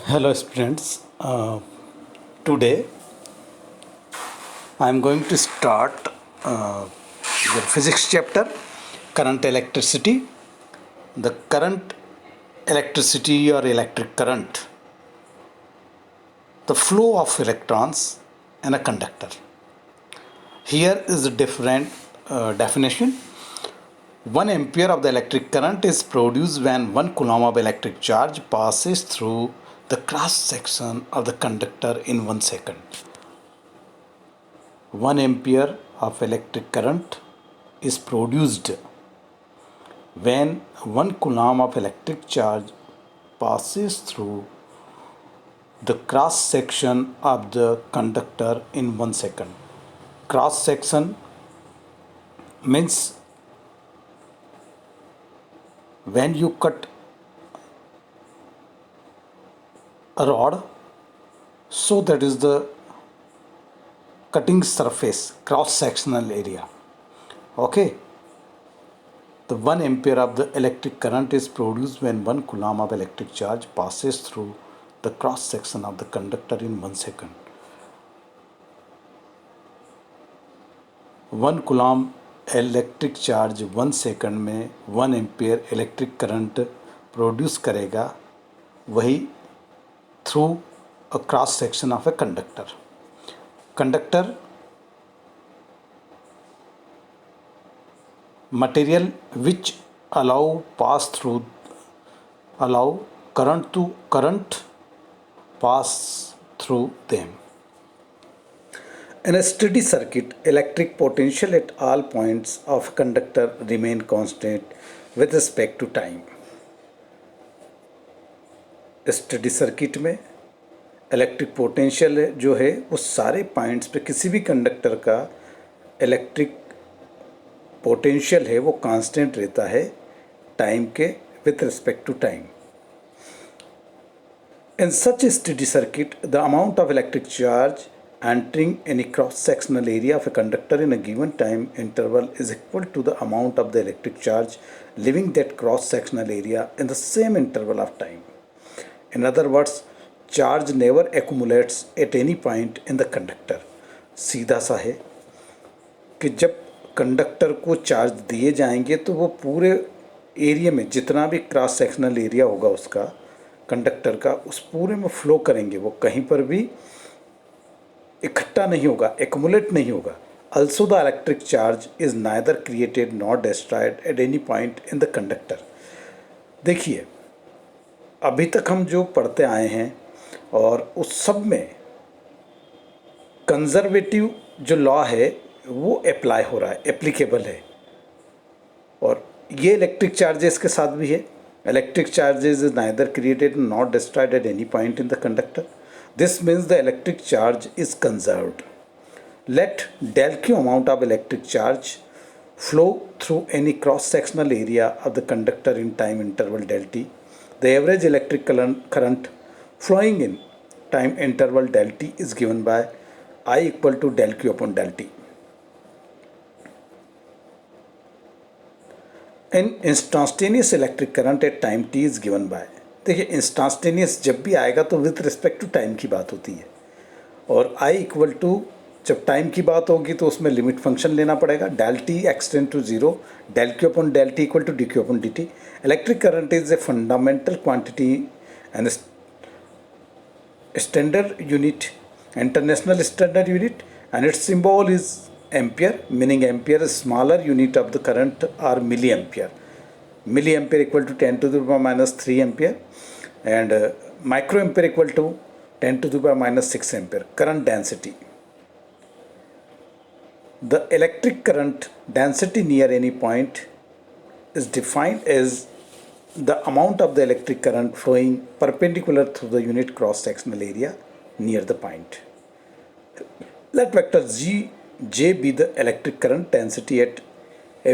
Hello students, today I am going to start the physics chapter, current electricity. The current electricity or electric current, the flow of electrons in a conductor. Here is the different definition. 1 ampere of the electric current is produced when 1 coulomb of electric charge passes through the cross section of the conductor in 1 second. 1 ampere of electric current is produced when 1 coulomb of electric charge passes through the cross section of the conductor in 1 second. Cross section means when you cut a rod, so that is the cutting surface, cross sectional area. Okay, the 1 ampere of the electric current is produced when 1 coulomb of electric charge passes through the cross section of the conductor in 1 second. 1 coulomb electric charge 1 second में 1 ampere electric current produce करेगा, वही through a cross section of a conductor. Conductor material which allow current pass through them. In a steady circuit, electric potential at all points of conductor remain constant with respect to time. Study circuit में electric potential जो है वो सारे points पे किसी भी conductor का electric potential है वो कांस्टेंट रहता है टाइम के with respect to time. In such a steady circuit, the amount of electric charge entering any cross-sectional area of a conductor in a given time interval is equal to the amount of the electric charge leaving that cross-sectional area in the same interval of time. In other words, charge never accumulates at any point in the conductor. सीधा सा है कि जब conductor को charge दिए जाएंगे तो वो पूरे एरिया में जितना भी क्रॉस सेक्शनल एरिया होगा उसका कंडक्टर का, उस पूरे में फ्लो करेंगे, वो कहीं पर भी इकट्ठा नहीं होगा, एक्युमुलेट नहीं होगा. Also the electric charge is neither created nor destroyed at any point in the conductor. देखिए, अभी तक हम जो पढ़ते आए हैं और उस सब में कंजर्वेटिव जो लॉ है वो अप्लाई हो रहा है, एप्लीकेबल है. और ये इलेक्ट्रिक चार्जेस के साथ भी है. Electric charges is neither created not destroyed at any point in the conductor. This means the electric charge is conserved. Let del Q amount of electric charge flow through any cross-sectional area of the conductor in time interval del T. The average electric current flowing in time interval del T is given by I equal to del Q upon del T. An instantaneous electric current at time T is given by. देखिए, instantaneous जब भी आएगा तो with respect to time की बात होती है, और आई इक्वल टू जब टाइम की बात होगी तो उसमें लिमिट फंक्शन लेना पड़ेगा. Del T extend to zero, del Q upon del T equal to D Q upon D T. Electric current is a fundamental quantity and standard unit, international standard unit, and its symbol is ampere, meaning ampere is smaller unit of the current are milliampere. Milliampere equal to 10 to the power minus 3 ampere, and microampere equal to 10 to the power minus 6 ampere. Current density. The electric current density near any point is defined as the amount of the electric current flowing perpendicular through the unit cross-sectional area near the point. Let vector J be the electric current density at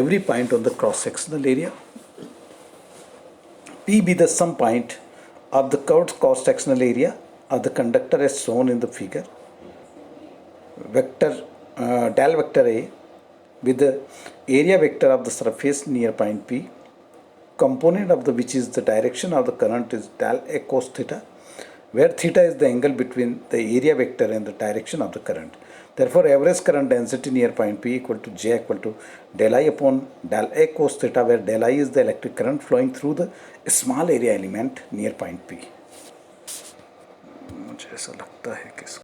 every point on the cross-sectional area. P be the sum point of the curved cross-sectional area of the conductor as shown in the figure. vector del vector A with the area vector of the surface near point P, component of the which is the direction of the current is del A cos theta, where theta is the angle between the area vector and the direction of the current. Therefore, average current density near point P equal to J equal to del I upon del A cos theta, where del I is the electric current flowing through the small area element near point P. मुझे ऐसा लगता है कि